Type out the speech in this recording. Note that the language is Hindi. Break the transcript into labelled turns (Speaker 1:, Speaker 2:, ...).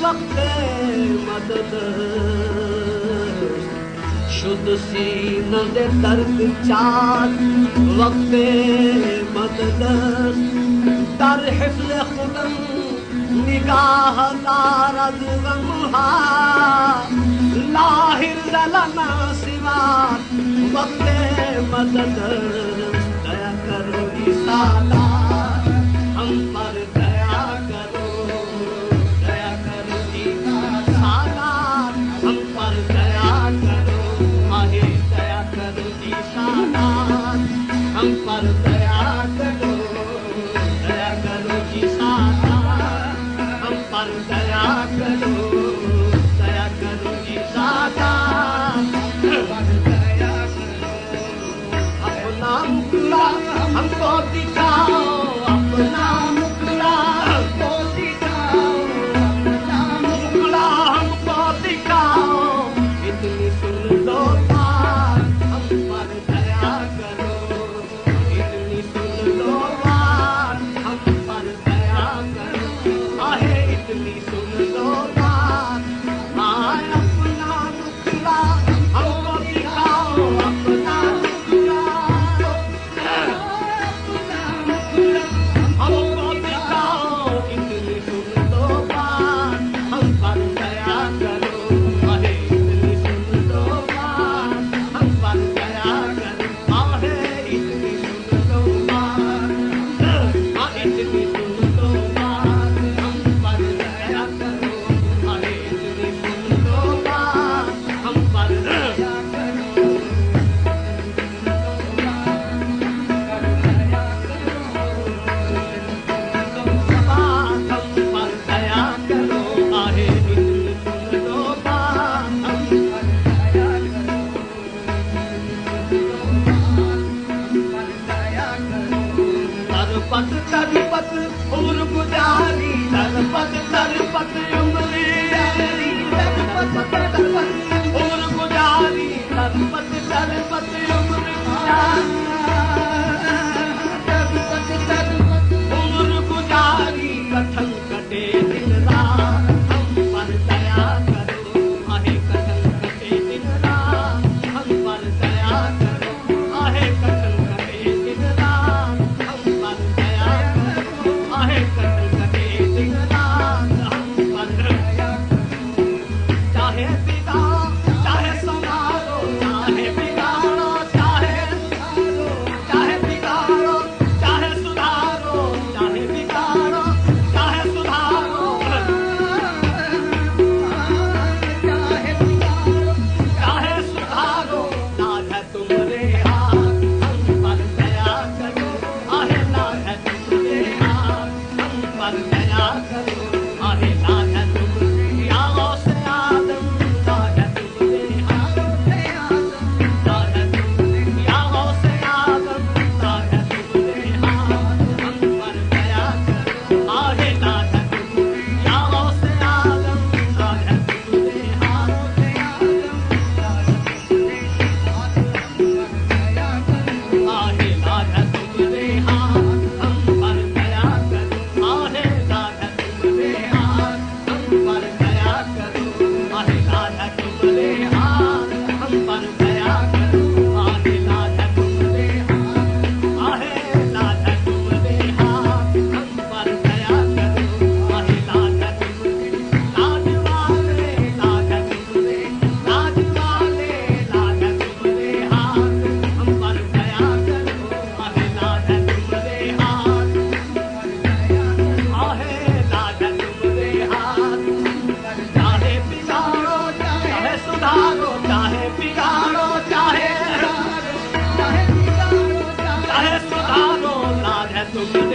Speaker 1: वक्त मदद शुद्ध सीन दे दर्द चार वक्त मदद दर हिफ्ल खुदम निगाह दारद गमहा लाहिर लना सिवा वक्त मदद दया करो ईसाला हम पर दया करो ईसाला हम पर दया करो आहे दया करो ईसाला हम पर दया करो ईसाला हम पर दया करो ईसाला अपना मुखड़ा हमको दिखाओ अपना मुखड़ा हमको दिखाओ अपना मुखड़ा हमको दिखाओ इतनी सुन लो बात हम पर दया करो इतनी सुन लो बात हम पर दया करो आहे इतनी सुन लो बात आए अपना मुखड़ा हमको दिखाओ अपना हमको दिखाओ इतनी सुन लो बात हम पर दया करो आहे इतनी सुन लो बात हम पर दया करो आहे इतनी सुन लो बात इतनी सुन लो बात हम पर दया करो आहे इतनी सुन लो बात हम पर दया करो तरपत उम्र गुजारी तरपत उम्र यारी तरपत उम्र गुजारी तरपत उम्र गुजारी उम्र गुजारी कथन कटे दिन रात हम पर दया करो आहे कथन कटे दिन रात हम पर दया करो आहे कथन कटे दिन रात हम पर दया करो आहे कथन कटे दिन रात हम पर दया करो चाहे पिता चाहे संभालो चाहे बिगाड़ो चाहे बिगाड़ो चाहे सुधारो चाहे बिगाड़ो चाहे सुधारो चाहे सुधारो लाज है तुम्हारे हाथ हम पर दया करो आहे लाज है तुम्हारे हाथ हम पर दया करो आहे लाज है तुम्हारे आगों से आदम लाज है तुम्हारे हाथ लाज है तुम्हारे आगों से आदम लाज है तुम्हारे हाथ हम पर दया करो आहे लाज है तुम्हारे आगों से आदम लाज है तुम्हारे हाथ आहे लाज है तुम्हारे हाथ हम पर दया करो आहे लाज है तुम्हारे हाथ हम पर दया करो आहे लाज है तुम्हारे हाथ हम पर दया करो आहे लाज है तुम्हारे हाथ आहे लाज है तुम्हारे हाथ हम पर दया करो आहे लाज है तुम्हारे लाज वाले लाज है तुम्हारे लाज वाले लाज है तुम्हारे हाथ हम पर दया करो आहे लाज है तुम्हारे हाथ आहे लाज है तुम्हारे हाथ चाहे बिगाड़ो चाहे सुधारो चाहे बिगाड़ो चाहे सुधारो लाज है तुम्हारे